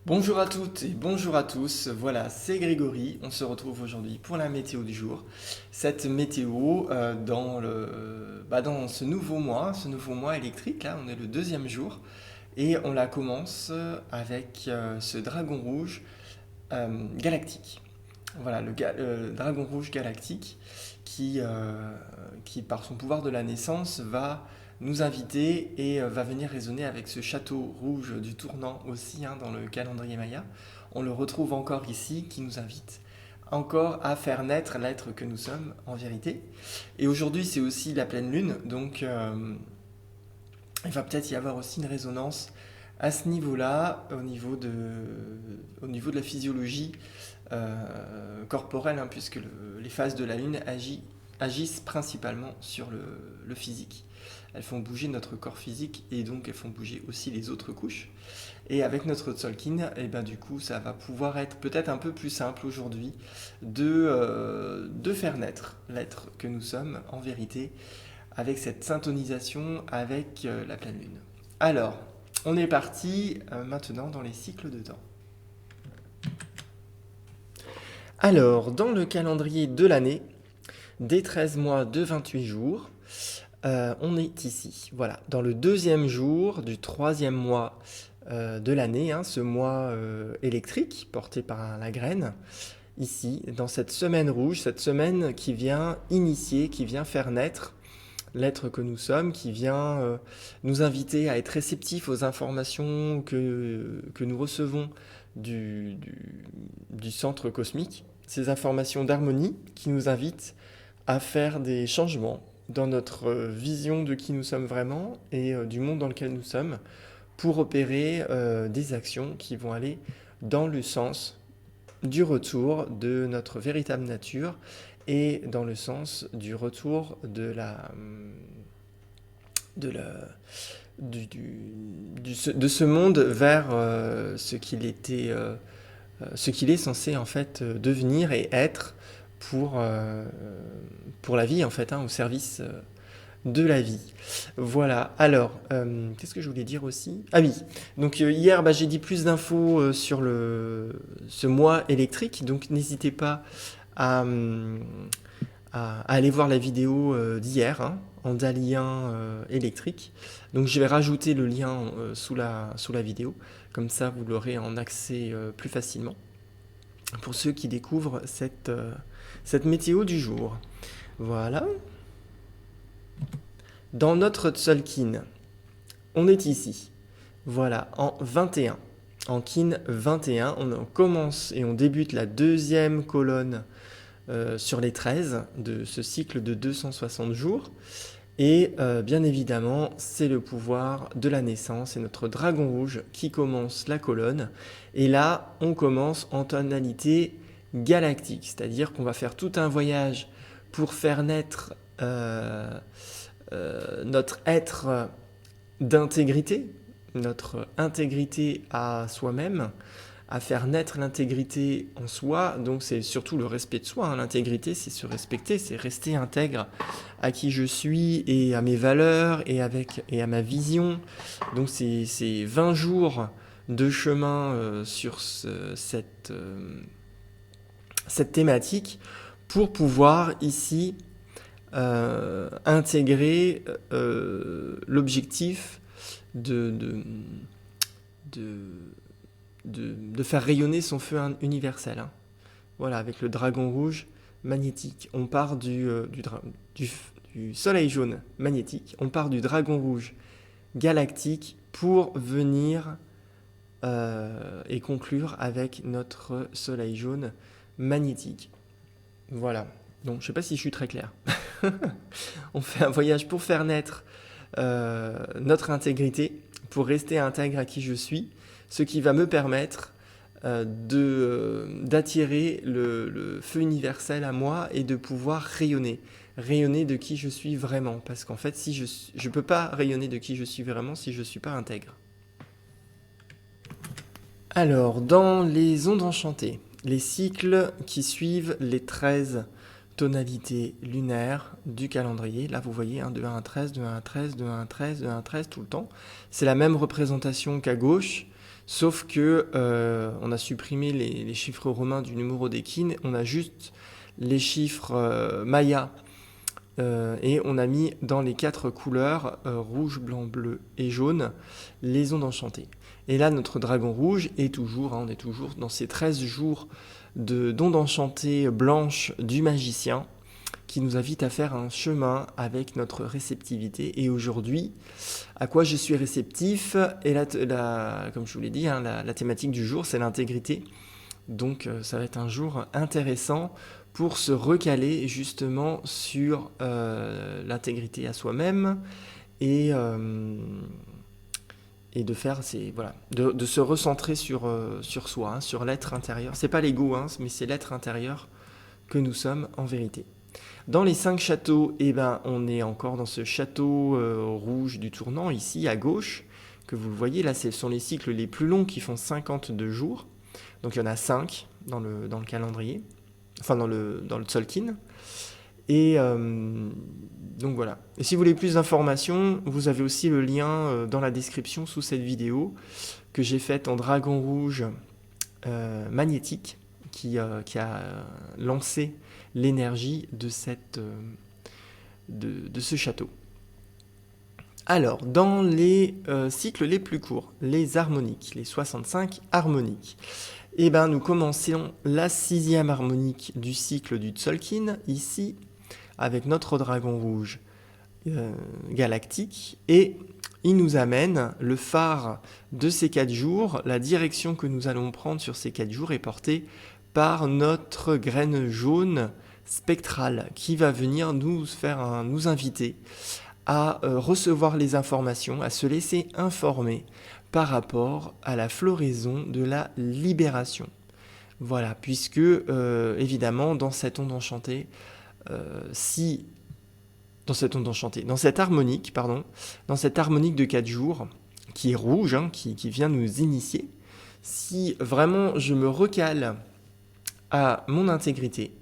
Bonjour à toutes et bonjour à tous, voilà, c'est Grégory, on se retrouve aujourd'hui pour la météo du jour. Cette météo dans ce nouveau mois électrique, là on est le deuxième jour, et on la commence avec ce dragon rouge galactique. Voilà, le dragon rouge galactique qui, euh, qui, par son pouvoir de la naissance, va nous inviter et va venir résonner avec ce château rouge du tournant aussi dans le calendrier Maya. On le retrouve encore ici qui nous invite encore à faire naître l'être que nous sommes en vérité. Et aujourd'hui c'est aussi la pleine lune, donc il va peut-être y avoir aussi une résonance à ce niveau-là, au niveau de la physiologie corporelle, puisque les phases de la Lune agissent principalement sur le physique. Elles font bouger notre corps physique et donc elles font bouger aussi les autres couches. Et avec notre Tzolk'in, et ben du coup, ça va pouvoir être peut-être un peu plus simple aujourd'hui de faire naître l'être que nous sommes en vérité avec cette syntonisation avec la pleine lune. Alors, on est parti maintenant dans les cycles de temps. Alors, dans le calendrier de l'année, des 13 mois de 28 jours, on est ici. Voilà, dans le deuxième jour du troisième mois de l'année, ce mois électrique porté par la graine, ici, dans cette semaine rouge, cette semaine qui vient initier, qui vient faire naître l'être que nous sommes, qui vient nous inviter à être réceptifs aux informations que nous recevons du centre cosmique, ces informations d'harmonie qui nous invitent à faire des changements dans notre vision de qui nous sommes vraiment et du monde dans lequel nous sommes pour opérer des actions qui vont aller dans le sens du retour de notre véritable nature et dans le sens du retour de la, de ce monde vers ce qu'il est censé en fait devenir et être pour, euh, pour la vie en fait, au service de la vie. Voilà, alors, qu'est-ce que je voulais dire aussi? Ah oui, donc hier j'ai dit plus d'infos sur ce mois électrique, donc n'hésitez pas à, à aller voir la vidéo d'hier, en dalien électrique. Donc je vais rajouter le lien sous la vidéo, comme ça vous l'aurez en accès plus facilement pour ceux qui découvrent cette météo du jour. Voilà. Dans notre Tzolk'in, on est ici. Voilà, en 21. En Kin 21, on commence et on débute la deuxième colonne sur les 13 de ce cycle de 260 jours. Et bien évidemment, c'est le pouvoir de la naissance et notre dragon rouge qui commence la colonne. Et là, on commence en tonalité galactique, c'est-à-dire qu'on va faire tout un voyage pour faire naître notre être d'intégrité, notre intégrité à soi-même, à faire naître l'intégrité en soi. Donc c'est surtout le respect de soi. L'intégrité, c'est se respecter, c'est rester intègre à qui je suis et à mes valeurs et à ma vision. Donc c'est 20 jours de chemin sur cette thématique pour pouvoir ici intégrer l'objectif de, de, de, de faire rayonner son feu universel. Voilà, avec le dragon rouge magnétique. On part du, du soleil jaune magnétique, on part du dragon rouge galactique pour venir et conclure avec notre soleil jaune magnétique. Voilà. Donc, je ne sais pas si je suis très clair. On fait un voyage pour faire naître notre intégrité, pour rester intègre à qui je suis, ce qui va me permettre d'attirer le feu universel à moi et de pouvoir rayonner de qui je suis vraiment. Parce qu'en fait, si je ne peux pas rayonner de qui je suis vraiment si je ne suis pas intègre. Alors, dans les ondes enchantées, les cycles qui suivent les 13 tonalités lunaires du calendrier. Là, vous voyez, de 1 à 13, de 1 à 13, de 1 à 13, de 1 à 13 tout le temps. C'est la même représentation qu'à gauche. Sauf que on a supprimé les chiffres romains du numéro d'Équine, on a juste les chiffres mayas et on a mis dans les 4 couleurs rouge, blanc, bleu et jaune les ondes enchantées. Et là, notre dragon rouge est toujours, on est toujours dans ces 13 jours d'ondes enchantées blanches du magicien qui nous invite à faire un chemin avec notre réceptivité. Et aujourd'hui, à quoi je suis réceptif? Et comme je vous l'ai dit, hein, la thématique du jour, c'est l'intégrité. Donc ça va être un jour intéressant pour se recaler justement sur l'intégrité à soi-même et de faire de se recentrer sur soi, hein, sur l'être intérieur. C'est pas l'ego, hein, mais c'est l'être intérieur que nous sommes en vérité. Dans les 5 châteaux, on est encore dans ce château rouge du tournant, ici à gauche, que vous le voyez. Là, ce sont les cycles les plus longs qui font 52 jours. Donc il y en a 5 dans le calendrier, enfin dans le Tzolk'in. Et donc voilà. Et si vous voulez plus d'informations, vous avez aussi le lien dans la description sous cette vidéo que j'ai faite en dragon rouge magnétique qui a lancé l'énergie de ce château. Alors, dans les cycles les plus courts, les harmoniques, les 65 harmoniques, nous commençons la 6e harmonique du cycle du Tzolk'in, ici, avec notre dragon rouge galactique, et il nous amène le phare de ces 4 jours. La direction que nous allons prendre sur ces 4 jours est portée par notre graine jaune spectrale qui va venir nous inviter à recevoir les informations, à se laisser informer par rapport à la floraison de la libération. Voilà, puisque évidemment dans cette onde enchantée, dans cette harmonique de 4 jours, qui est rouge, hein, qui vient nous initier, si vraiment je me recale à mon intégrité,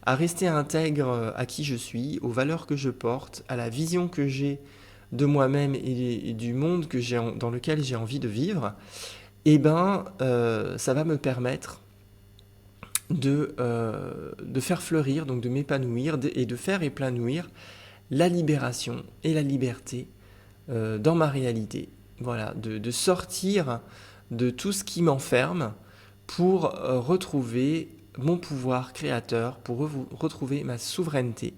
à rester intègre à qui je suis, aux valeurs que je porte, à la vision que j'ai de moi-même et du monde dans lequel j'ai envie de vivre, ça va me permettre de faire fleurir, donc de m'épanouir et de faire épanouir la libération et la liberté dans ma réalité. Voilà, de sortir de tout ce qui m'enferme pour retrouver mon pouvoir créateur, pour retrouver ma souveraineté,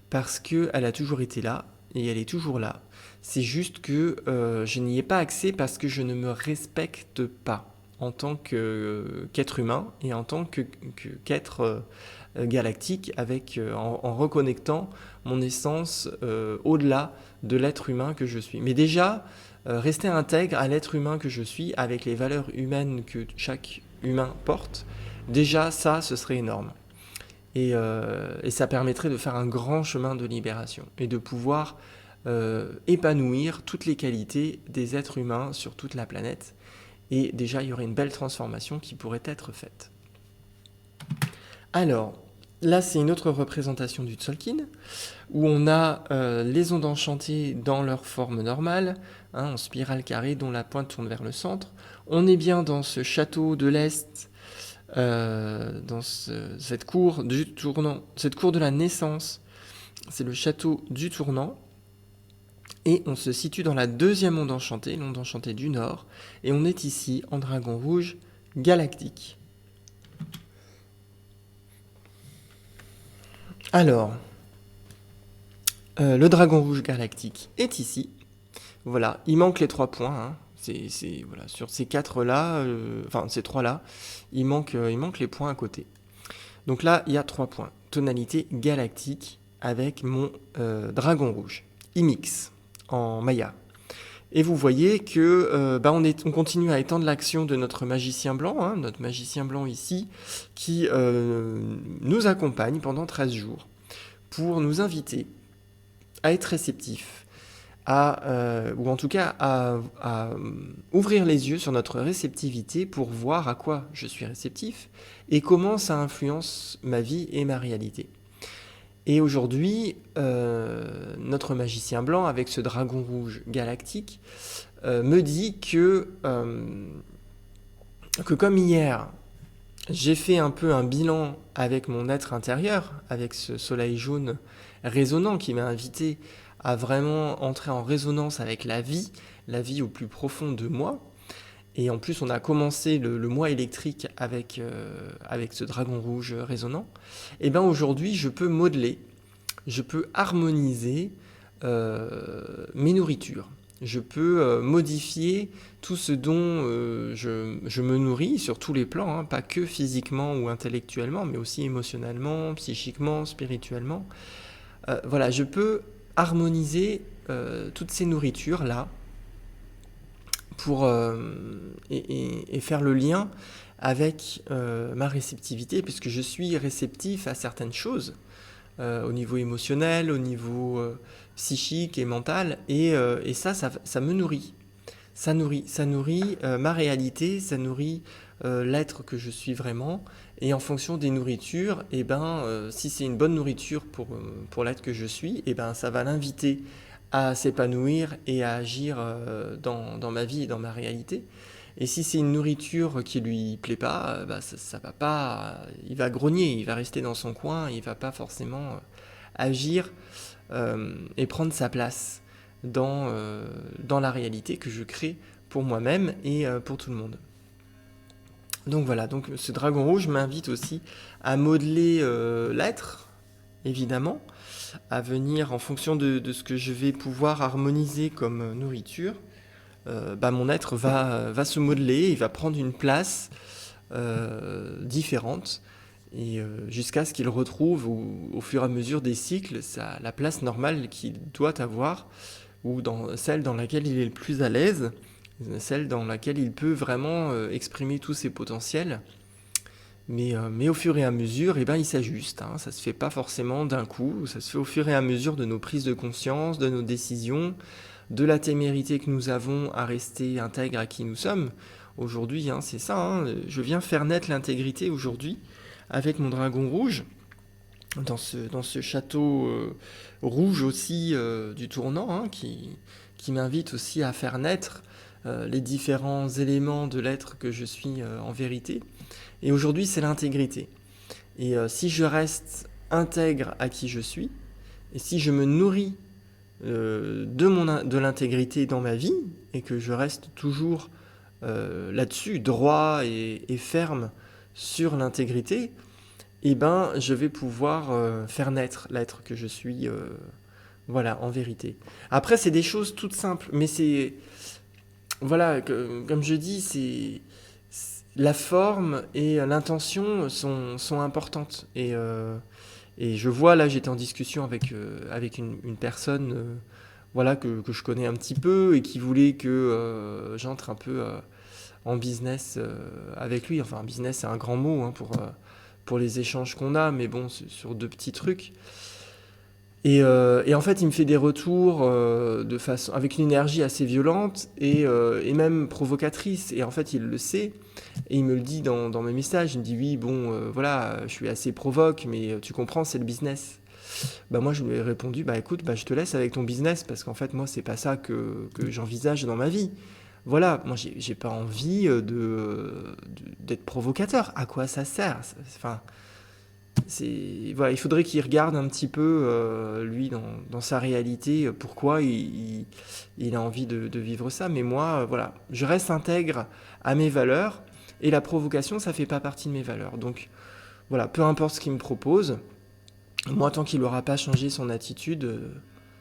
parce qu'elle a toujours été là et elle est toujours là. C'est juste que je n'y ai pas accès parce que je ne me respecte pas en tant qu'être humain et en tant qu'être galactique, en reconnectant mon essence au-delà de l'être humain que je suis. Mais déjà, rester intègre à l'être humain que je suis, avec les valeurs humaines que chaque humain porte, déjà ça, ce serait énorme. Et ça permettrait de faire un grand chemin de libération et de pouvoir épanouir toutes les qualités des êtres humains sur toute la planète. Et déjà, il y aurait une belle transformation qui pourrait être faite. Alors, là, c'est une autre représentation du Tzolk'in, où on a les ondes enchantées dans leur forme normale, hein, en spirale carrée dont la pointe tourne vers le centre. On est bien dans ce château de l'Est, dans cette cour du tournant, cette cour de la naissance. C'est le château du tournant. Et on se situe dans la 2e onde enchantée, l'onde enchantée du Nord. Et on est ici en dragon rouge galactique. Alors, le dragon rouge galactique est ici. Voilà, il manque les 3 points. Hein. Voilà, sur ces 4-là, ces 3-là, il manque les points à côté. Donc là, il y a 3 points. Tonalité galactique avec mon dragon rouge. Imix en maya. Et vous voyez que on continue à étendre l'action de notre magicien blanc, hein, notre magicien blanc ici, qui nous accompagne pendant 13 jours pour nous inviter à être réceptifs, ou en tout cas à ouvrir les yeux sur notre réceptivité pour voir à quoi je suis réceptif et comment ça influence ma vie et ma réalité. Et aujourd'hui, notre magicien blanc, avec ce dragon rouge galactique, me dit que que comme hier, j'ai fait un peu un bilan avec mon être intérieur, avec ce soleil jaune résonnant qui m'a invité à vraiment entrer en résonance avec la vie au plus profond de moi. Et en plus, on a commencé le mois électrique avec ce dragon rouge résonnant. Et bien aujourd'hui, je peux modeler, je peux harmoniser mes nourritures. Je peux modifier tout ce dont je me nourris sur tous les plans, hein, pas que physiquement ou intellectuellement, mais aussi émotionnellement, psychiquement, spirituellement. Voilà, je peux harmoniser toutes ces nourritures-là pour, et faire le lien avec ma réceptivité, puisque je suis réceptif à certaines choses au niveau émotionnel, au niveau psychique et mental, et ça me nourrit. Ça nourrit ma réalité, ça nourrit l'être que je suis vraiment. Et en fonction des nourritures, eh ben, si c'est une bonne nourriture pour l'être que je suis, eh ben, ça va l'inviter à s'épanouir et à agir dans ma vie et dans ma réalité. Et si c'est une nourriture qui lui plaît pas, bah, ça va pas, il va grogner, il va rester dans son coin, il va pas forcément agir et prendre sa place dans la réalité que je crée pour moi-même et pour tout le monde. Donc voilà, donc ce dragon rouge m'invite aussi à modeler l'être, évidemment, à venir en fonction de ce que je vais pouvoir harmoniser comme nourriture. Bah, mon être va se modeler, il va prendre une place différente et jusqu'à ce qu'il retrouve au fur et à mesure des cycles la place normale qu'il doit avoir ou celle dans laquelle il est le plus à l'aise, celle dans laquelle il peut vraiment exprimer tous ses potentiels. Mais au fur et à mesure, eh ben, il s'ajuste. Hein. Ça ne se fait pas forcément d'un coup, ça se fait au fur et à mesure de nos prises de conscience, de nos décisions, de la témérité que nous avons à rester intègres à qui nous sommes. Aujourd'hui, hein, c'est ça, hein, je viens faire naître l'intégrité aujourd'hui avec mon dragon rouge, dans ce château rouge aussi du tournant, hein, qui m'invite aussi à faire naître les différents éléments de l'être que je suis en vérité. Et aujourd'hui, c'est l'intégrité. Et si je reste intègre à qui je suis, et si je me nourris de l'intégrité dans ma vie, et que je reste toujours là-dessus, droit et ferme sur l'intégrité, eh ben, je vais pouvoir faire naître l'être que je suis, voilà, en vérité. Après, c'est des choses toutes simples, mais c'est, voilà, comme je dis, la forme et l'intention sont importantes. Et je vois, là, j'étais en discussion avec une personne voilà, que je connais un petit peu et qui voulait que j'entre un peu en business avec lui. Enfin, business, c'est un grand mot hein, pour les échanges qu'on a, mais bon, sur deux petits trucs. Et en fait, il me fait des retours avec une énergie assez violente et même provocatrice. Et en fait, il le sait. Et il me le dit dans mes messages. Il me dit oui, bon, voilà, je suis assez provoque, mais tu comprends, c'est le business. Bah moi, je lui ai répondu, bah écoute, bah, je te laisse avec ton business parce qu'en fait, moi, c'est pas ça que j'envisage dans ma vie. Voilà, moi, j'ai pas envie d'être provocateur. À quoi ça sert? Enfin, voilà, il faudrait qu'il regarde un petit peu, lui, dans sa réalité, pourquoi il a envie de vivre ça. Mais moi, voilà, je reste intègre à mes valeurs, et la provocation, ça fait pas partie de mes valeurs. Donc, voilà, peu importe ce qu'il me propose, moi, tant qu'il n'aura pas changé son attitude,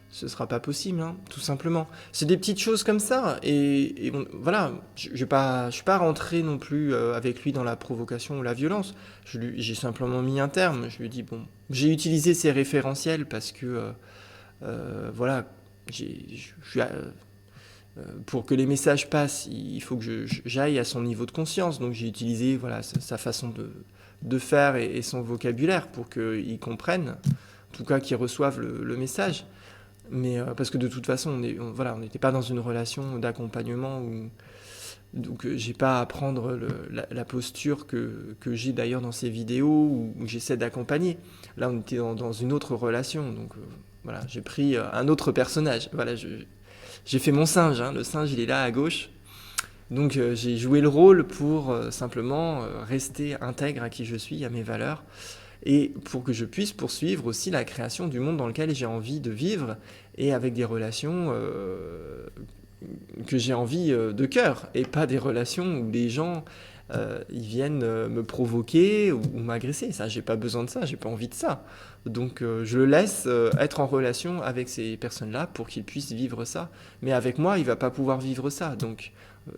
ce sera pas possible, hein, tout simplement. C'est des petites choses comme ça, et bon, voilà, je suis pas rentré non plus avec lui dans la provocation ou la violence. J'ai simplement mis un terme. Je lui ai dit bon, j'ai utilisé ces référentiels parce que voilà, pour que les messages passent, il faut que j'aille à son niveau de conscience. Donc j'ai utilisé voilà sa façon de faire et son vocabulaire pour qu'il comprenne, en tout cas qu'il reçoive le message. Mais parce que de toute façon, on n'était pas dans une relation d'accompagnement donc j'ai pas à prendre la posture que j'ai d'ailleurs dans ces vidéos où j'essaie d'accompagner. Là, on était dans une autre relation, donc voilà, j'ai pris un autre personnage. Voilà, j'ai fait mon singe. Hein, le singe, il est là à gauche. Donc j'ai joué le rôle pour simplement rester intègre à qui je suis, à mes valeurs, et pour que je puisse poursuivre aussi la création du monde dans lequel j'ai envie de vivre, et avec des relations que j'ai envie de cœur, et pas des relations où les gens ils viennent me provoquer ou m'agresser. Ça, j'ai pas besoin de ça, j'ai pas envie de ça. Donc je le laisse être en relation avec ces personnes-là pour qu'ils puissent vivre ça. Mais avec moi, il va pas pouvoir vivre ça. Donc,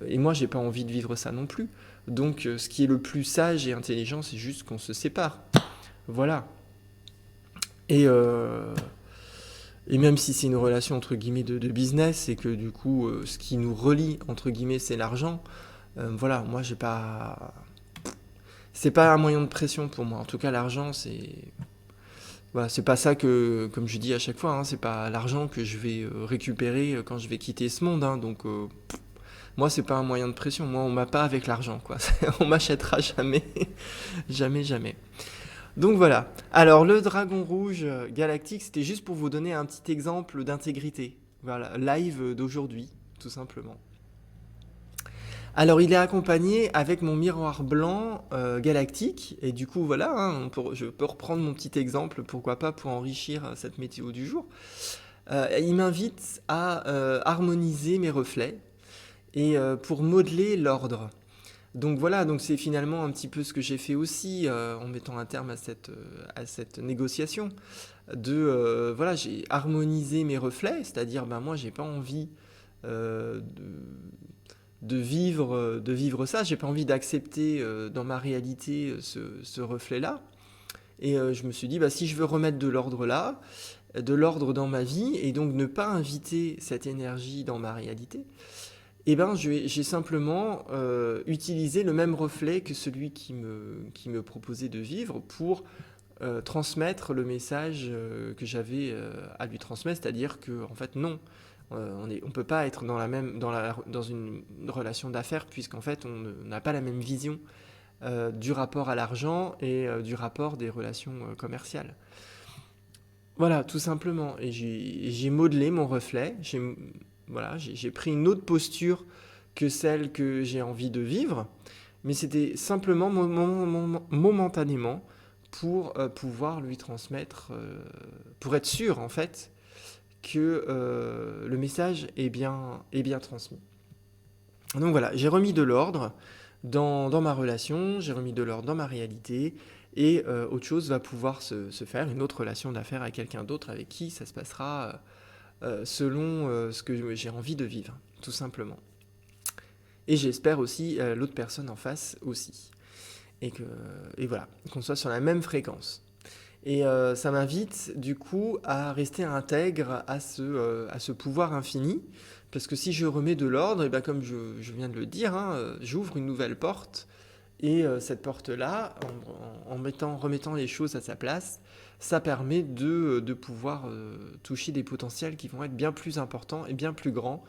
et moi, j'ai pas envie de vivre ça non plus. Donc ce qui est le plus sage et intelligent, c'est juste qu'on se sépare. Voilà. Et, euh, et même si c'est une relation entre guillemets de business et que du coup ce qui nous relie entre guillemets c'est l'argent, voilà, moi j'ai pas. C'est pas un moyen de pression pour moi. En tout cas, l'argent, c'est. Voilà, c'est pas ça que, comme je dis à chaque fois, hein, c'est pas l'argent que je vais récupérer quand je vais quitter ce monde. Hein, donc, moi, c'est pas un moyen de pression. Moi, on m'a pas avec l'argent, quoi. On m'achètera jamais. Jamais, jamais. Donc voilà. Alors, le dragon rouge galactique, c'était juste pour vous donner un petit exemple d'intégrité. Voilà, live d'aujourd'hui, tout simplement. Alors il est accompagné avec mon miroir blanc galactique, et du coup voilà, hein, je peux reprendre mon petit exemple, pourquoi pas, pour enrichir cette météo du jour. Il m'invite à harmoniser mes reflets et pour modeler l'ordre. Donc voilà, donc c'est finalement un petit peu ce que j'ai fait aussi en mettant un terme à cette négociation. Voilà, j'ai harmonisé mes reflets, c'est-à-dire ben moi j'ai pas envie de vivre ça. J'ai pas envie d'accepter dans ma réalité ce reflet-là. Et je me suis dit, bah, si je veux remettre de l'ordre là, de l'ordre dans ma vie, et donc ne pas inviter cette énergie dans ma réalité, eh ben, j'ai simplement utilisé le même reflet que celui qui me proposait de vivre pour transmettre le message que j'avais à lui transmettre, c'est-à-dire que en fait non, on peut pas être dans une relation d'affaires puisqu'en fait on n'a pas la même vision du rapport à l'argent et du rapport des relations commerciales. Voilà, tout simplement. Et j'ai modelé mon reflet, voilà, j'ai pris une autre posture que celle que j'ai envie de vivre, mais c'était simplement momentanément pour pouvoir lui transmettre, pour être sûr en fait que le message est bien transmis. Donc voilà, j'ai remis de l'ordre dans ma relation, j'ai remis de l'ordre dans ma réalité, et autre chose va pouvoir se faire, une autre relation d'affaires avec quelqu'un d'autre avec qui ça se passera selon ce que j'ai envie de vivre, tout simplement. Et j'espère aussi l'autre personne en face aussi. Et voilà, qu'on soit sur la même fréquence. Et ça m'invite du coup à rester intègre à ce pouvoir infini, parce que si je remets de l'ordre, et ben comme je viens de le dire, hein, j'ouvre une nouvelle porte, et cette porte-là, en remettant les choses à sa place, ça permet de pouvoir toucher des potentiels qui vont être bien plus importants et bien plus grands,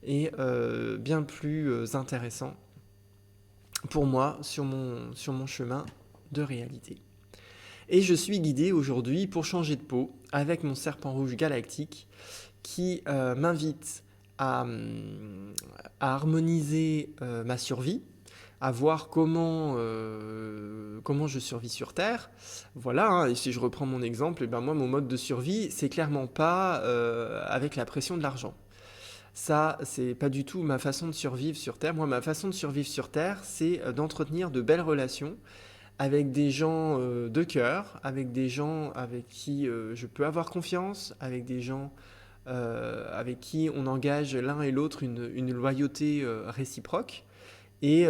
et bien plus intéressants pour moi sur mon chemin de réalité. Et je suis guidé aujourd'hui pour changer de peau avec mon serpent rouge galactique qui m'invite à harmoniser ma survie, à voir comment je survis sur Terre. Voilà, hein, et si je reprends mon exemple, et ben moi, mon mode de survie, c'est clairement pas avec la pression de l'argent. Ça, c'est pas du tout ma façon de survivre sur Terre. Moi, ma façon de survivre sur Terre, c'est d'entretenir de belles relations avec des gens de cœur, avec des gens avec qui je peux avoir confiance, avec des gens avec qui on engage l'un et l'autre une loyauté réciproque, et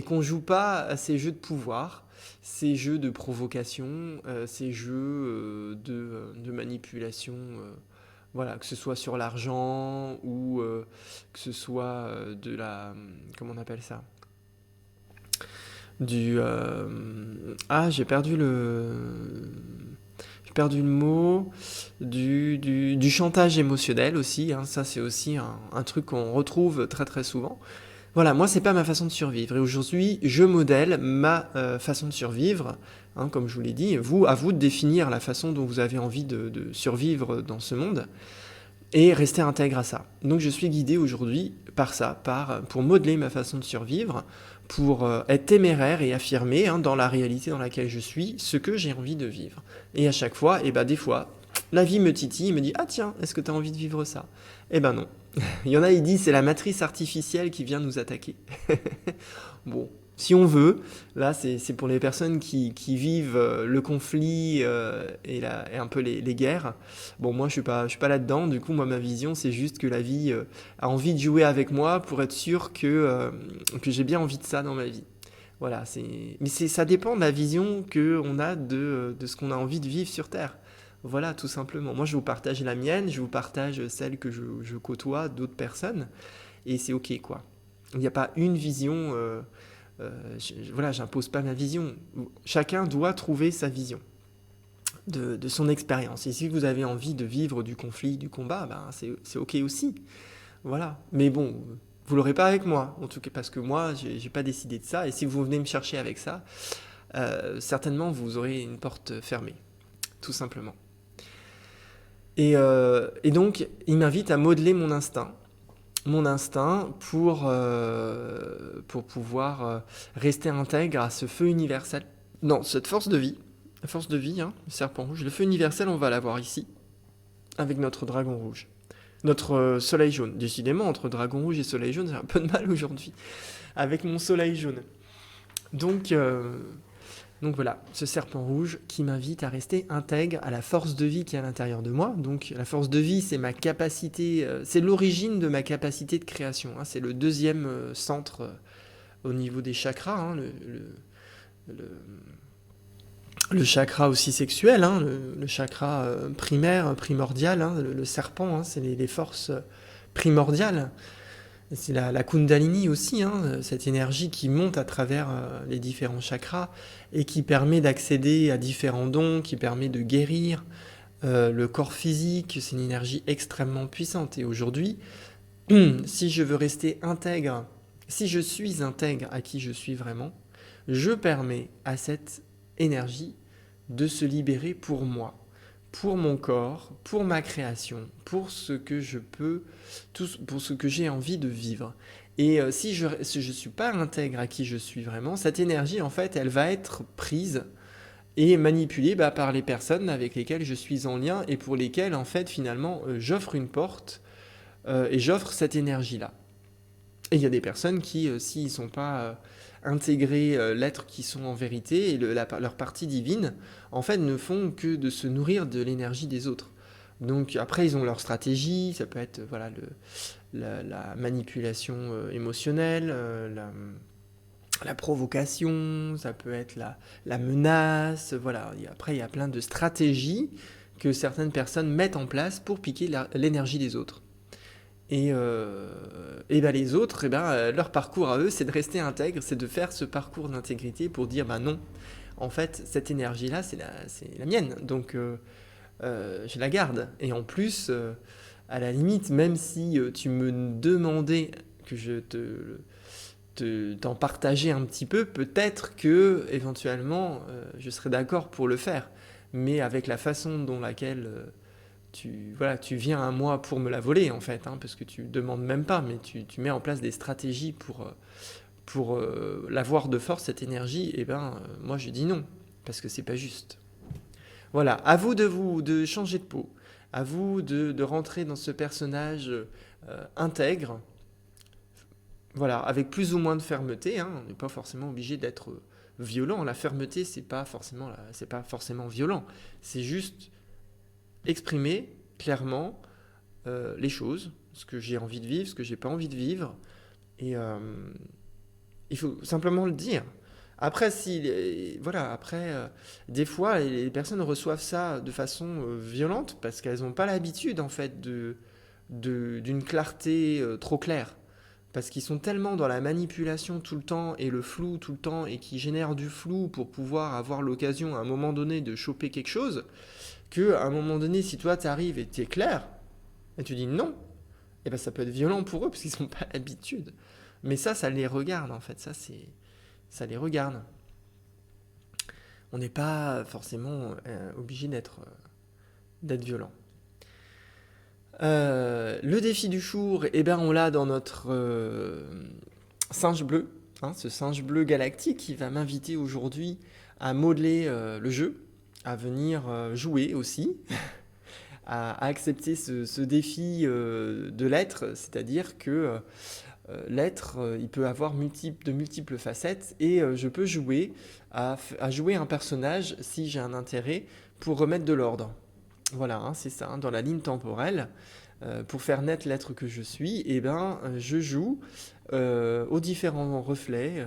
qu'on joue pas à ces jeux de pouvoir, ces jeux de provocation, ces jeux de manipulation, voilà, que ce soit sur l'argent ou que ce soit de la... Comment on appelle ça? Du... j'ai perdu J'ai perdu le mot. Du chantage émotionnel aussi, hein, ça c'est aussi un truc qu'on retrouve très très souvent. Voilà, moi c'est pas ma façon de survivre. Et aujourd'hui, je modèle ma façon de survivre, hein, comme je vous l'ai dit. À vous de définir la façon dont vous avez envie de survivre dans ce monde. et rester intègre à ça. Donc je suis guidé aujourd'hui par ça, pour modeler ma façon de survivre, pour être téméraire et affirmer dans la réalité dans laquelle je suis ce que j'ai envie de vivre. Et à chaque fois, des fois, la vie me titille, me dit « Ah tiens, est-ce que tu as envie de vivre ça ?» Eh ben non. Il y en a, ils disent c'est la matrice artificielle qui vient nous attaquer. Bon, si on veut, là c'est pour les personnes qui vivent le conflit et un peu les guerres. Bon, moi je suis pas là-dedans, du coup moi ma vision c'est juste que la vie a envie de jouer avec moi pour être sûr que j'ai bien envie de ça dans ma vie. Voilà, mais ça dépend de la vision qu'on a de ce qu'on a envie de vivre sur Terre. Voilà, tout simplement. Moi, je vous partage la mienne, je vous partage celle que je côtoie d'autres personnes, et c'est ok, quoi. Il n'y a pas une vision, voilà, j'impose pas ma vision. Chacun doit trouver sa vision de son expérience. Et si vous avez envie de vivre du conflit, du combat, ben c'est ok aussi. Voilà. Mais bon, vous l'aurez pas avec moi, en tout cas, parce que moi, j'ai pas décidé de ça, et si vous venez me chercher avec ça, certainement vous aurez une porte fermée, tout simplement. Et donc, il m'invite à modeler mon instinct pour pouvoir rester intègre à ce feu universel. Non, cette force de vie, la force de vie, le serpent rouge, le feu universel, on va l'avoir ici, avec notre dragon rouge. Notre soleil jaune. Décidément, entre dragon rouge et soleil jaune, j'ai un peu de mal aujourd'hui, avec mon soleil jaune. Donc voilà, ce serpent rouge qui m'invite à rester intègre à la force de vie qui est à l'intérieur de moi. Donc la force de vie, c'est ma capacité, c'est l'origine de ma capacité de création. C'est le deuxième centre au niveau des chakras, le chakra aussi sexuel, le chakra primaire, primordial, le serpent, c'est les forces primordiales. C'est la Kundalini aussi, cette énergie qui monte à travers les différents chakras et qui permet d'accéder à différents dons, qui permet de guérir le corps physique. C'est une énergie extrêmement puissante. Et aujourd'hui, si je veux rester intègre, si je suis intègre à qui je suis vraiment, je permets à cette énergie de se libérer pour moi, pour mon corps, pour ma création, pour ce que je peux, pour ce que j'ai envie de vivre. Et si je ne suis pas intègre à qui je suis vraiment, cette énergie, en fait, elle va être prise et manipulée par les personnes avec lesquelles je suis en lien et pour lesquelles, en fait, finalement, j'offre une porte et j'offre cette énergie-là. Et il y a des personnes qui, s'ils ne sont pas intégrés l'être qui sont en vérité et leur partie divine, en fait, ne font que de se nourrir de l'énergie des autres. Donc après, ils ont leur stratégie, ça peut être voilà, la manipulation émotionnelle, la provocation, ça peut être la menace, voilà. Et après, il y a plein de stratégies que certaines personnes mettent en place pour piquer l'énergie des autres. Et les autres, leur parcours à eux, c'est de rester intègre, c'est de faire ce parcours d'intégrité pour dire non, en fait, cette énergie-là, c'est la mienne, donc je la garde. Et en plus, à la limite, même si tu me demandais que je t'en partageais un petit peu, peut-être que éventuellement, je serais d'accord pour le faire. Mais avec la façon dont laquelle tu viens à moi pour me la voler en fait, parce que tu demandes même pas, mais tu mets en place des stratégies pour l'avoir de force, cette énergie, moi je dis non, parce que c'est pas juste. Voilà, à vous de changer de peau, à vous de rentrer dans ce personnage intègre, voilà, avec plus ou moins de fermeté, on n'est pas forcément obligé d'être violent, la fermeté c'est pas forcément violent, c'est juste exprimer clairement les choses, ce que j'ai envie de vivre, ce que j'ai pas envie de vivre, et il faut simplement le dire. Après, des fois, les personnes reçoivent ça de façon violente parce qu'elles n'ont pas l'habitude en fait d'une clarté trop claire. Parce qu'ils sont tellement dans la manipulation tout le temps et le flou tout le temps et qui génèrent du flou pour pouvoir avoir l'occasion à un moment donné de choper quelque chose, qu'à un moment donné, si toi t'arrives et t'es clair, et tu dis non, ça peut être violent pour eux parce qu'ils n'ont pas l'habitude. Mais ça les regarde en fait, ça les regarde. On n'est pas forcément obligé d'être violent. Le défi du jour, eh ben, on l'a dans notre singe bleu, hein, ce singe bleu galactique qui va m'inviter aujourd'hui à modeler le jeu, à venir jouer aussi, à accepter ce défi de l'être, c'est-à-dire que l'être, il peut avoir de multiples facettes et je peux jouer à jouer un personnage si j'ai un intérêt pour remettre de l'ordre. Voilà, hein, c'est ça, hein, dans la ligne temporelle, pour faire naître l'être que je suis, eh ben, je joue aux différents reflets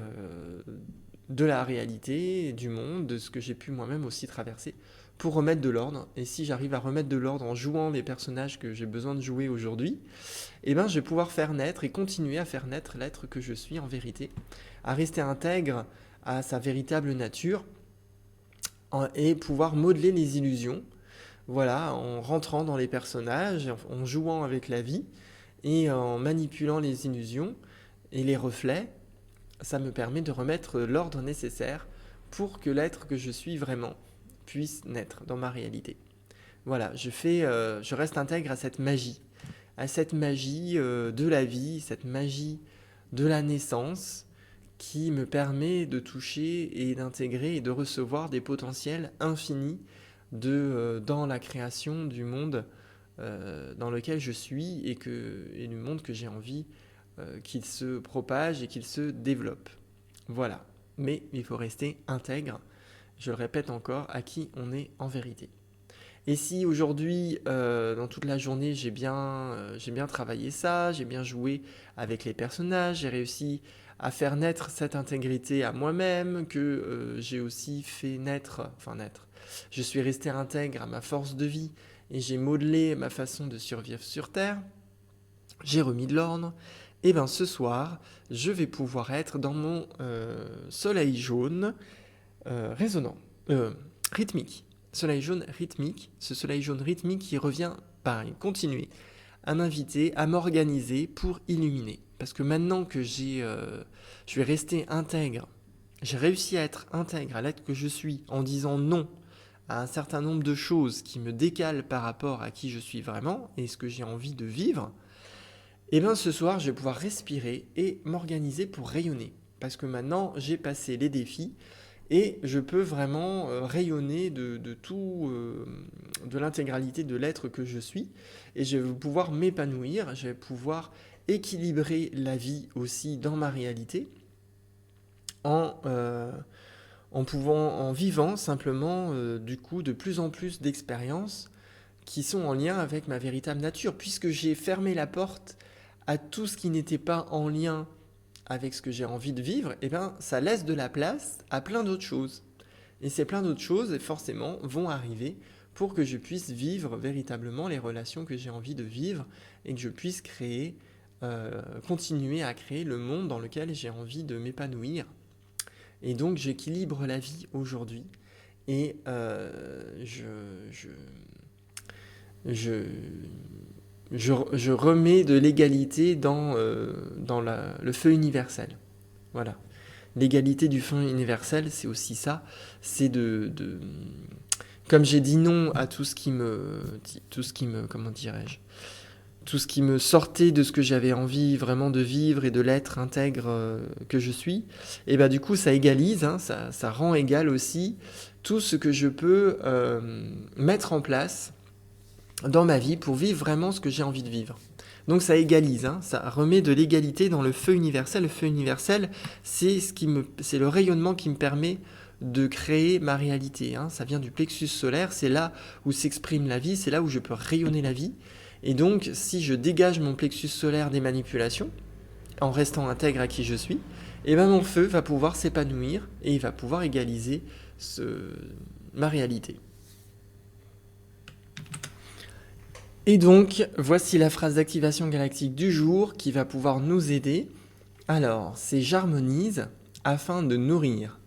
de la réalité, du monde, de ce que j'ai pu moi-même aussi traverser, pour remettre de l'ordre. Et si j'arrive à remettre de l'ordre en jouant les personnages que j'ai besoin de jouer aujourd'hui, eh ben, je vais pouvoir faire naître et continuer à faire naître l'être que je suis en vérité, à rester intègre à sa véritable nature et pouvoir modeler les illusions, voilà, en rentrant dans les personnages, en jouant avec la vie et en manipulant les illusions et les reflets. Ça me permet de remettre l'ordre nécessaire pour que l'être que je suis vraiment puisse naître dans ma réalité. Voilà, je reste intègre à cette magie de la vie, cette magie de la naissance qui me permet de toucher et d'intégrer et de recevoir des potentiels infinis dans la création du monde dans lequel je suis et du monde que j'ai envie qu'il se propage et qu'il se développe. Voilà. Mais il faut rester intègre, je le répète encore, à qui on est en vérité. Et si aujourd'hui, dans toute la journée, j'ai bien travaillé ça, j'ai bien joué avec les personnages, j'ai réussi à faire naître cette intégrité à moi-même, que j'ai aussi fait naître, je suis resté intègre à ma force de vie et j'ai modelé ma façon de survivre sur Terre, j'ai remis de l'ordre, et bien ce soir, je vais pouvoir être dans mon soleil jaune résonnant, rythmique. Soleil jaune rythmique, ce soleil jaune rythmique qui revient, pareil, continuer à m'inviter, à m'organiser pour illuminer. Parce que maintenant que je vais rester intègre, j'ai réussi à être intègre à l'être que je suis en disant non à un certain nombre de choses qui me décalent par rapport à qui je suis vraiment et ce que j'ai envie de vivre, et bien ce soir je vais pouvoir respirer et m'organiser pour rayonner. Parce que maintenant j'ai passé les défis et je peux vraiment rayonner de tout, de l'intégralité de l'être que je suis. Et je vais pouvoir m'épanouir, je vais pouvoir équilibrer la vie aussi dans ma réalité en vivant simplement du coup de plus en plus d'expériences qui sont en lien avec ma véritable nature, puisque j'ai fermé la porte à tout ce qui n'était pas en lien avec ce que j'ai envie de vivre, et bien ça laisse de la place à plein d'autres choses. Et ces plein d'autres choses, forcément, vont arriver pour que je puisse vivre véritablement les relations que j'ai envie de vivre et que je puisse continuer à créer le monde dans lequel j'ai envie de m'épanouir. Et donc j'équilibre la vie aujourd'hui et je remets de l'égalité dans le feu universel. Voilà. L'égalité du feu universel, c'est aussi ça. C'est comme j'ai dit non à tout ce qui me, comment dirais-je, tout ce qui me sortait de ce que j'avais envie vraiment de vivre et de l'être intègre que je suis, et bah du coup ça égalise, hein, ça rend égal aussi tout ce que je peux mettre en place dans ma vie pour vivre vraiment ce que j'ai envie de vivre. Donc ça égalise, hein, ça remet de l'égalité dans le feu universel. Le feu universel, c'est le rayonnement qui me permet de créer ma réalité. Hein. Ça vient du plexus solaire, c'est là où s'exprime la vie, c'est là où je peux rayonner la vie. Et donc, si je dégage mon plexus solaire des manipulations, en restant intègre à qui je suis, et ben mon feu va pouvoir s'épanouir et il va pouvoir égaliser ma réalité. Et donc, voici la phrase d'activation galactique du jour qui va pouvoir nous aider. Alors, c'est j'harmonise afin de nourrir,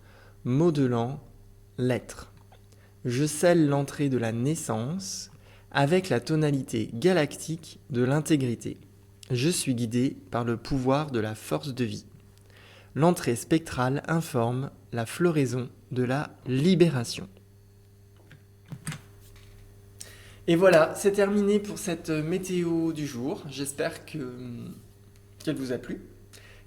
modelant l'être. Je scelle l'entrée de la naissance avec la tonalité galactique de l'intégrité. Je suis guidé par le pouvoir de la force de vie. L'entrée spectrale informe la floraison de la libération. Et voilà, c'est terminé pour cette météo du jour. J'espère qu'elle vous a plu,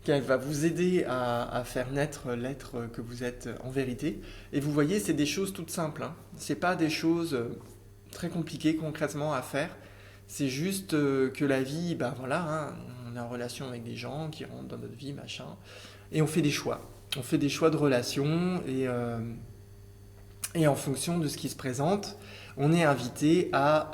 qu'elle va vous aider à faire naître l'être que vous êtes en vérité. Et vous voyez, c'est des choses toutes simples, hein. C'est pas des choses très compliquées concrètement à faire. C'est juste que la vie, bah voilà, hein, on est en relation avec des gens qui rentrent dans notre vie, machin, et on fait des choix. On fait des choix de relations et en fonction de ce qui se présente, on est invité à,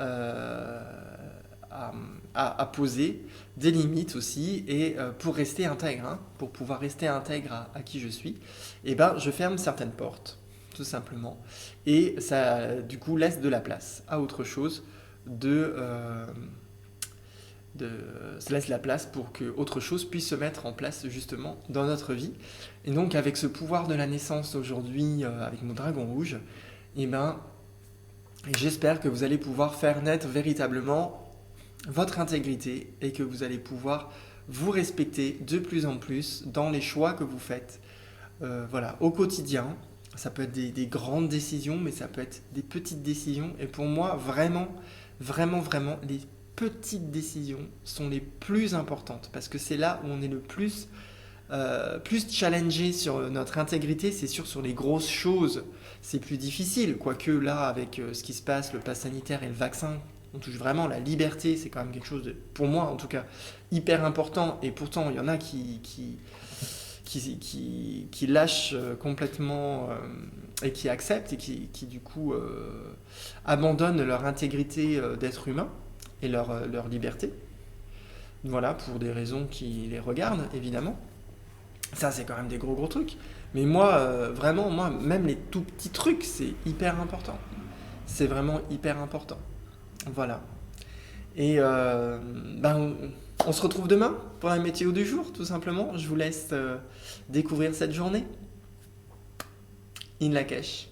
à poser des limites aussi et pour rester intègre, hein, pour pouvoir rester intègre à qui je suis, et ben je ferme certaines portes, tout simplement, et ça du coup laisse de la place à autre chose de, euh, de ça laisse la place pour que autre chose puisse se mettre en place justement dans notre vie. Et donc avec ce pouvoir de la naissance aujourd'hui, avec mon dragon rouge, et ben j'espère que vous allez pouvoir faire naître véritablement votre intégrité et que vous allez pouvoir vous respecter de plus en plus dans les choix que vous faites, voilà, au quotidien. Ça peut être des grandes décisions, mais ça peut être des petites décisions. Et pour moi, vraiment, vraiment, vraiment, les petites décisions sont les plus importantes parce que c'est là où on est le plus challengé sur notre intégrité, c'est sûr sur les grosses choses, c'est plus difficile. Quoique là, avec ce qui se passe, le pass sanitaire et le vaccin, on touche vraiment la liberté, c'est quand même quelque chose de, pour moi en tout cas, hyper important. Et pourtant, il y en a qui lâchent complètement et qui acceptent et qui du coup abandonnent leur intégrité d'être humain et leur liberté. Voilà, pour des raisons qui les regardent, évidemment. Ça, c'est quand même des gros gros trucs. Mais moi, vraiment, moi, même les tout petits trucs, c'est hyper important. C'est vraiment hyper important. Voilà. Et ben, on se retrouve demain pour la météo du jour, tout simplement. Je vous laisse découvrir cette journée. In Lakesh.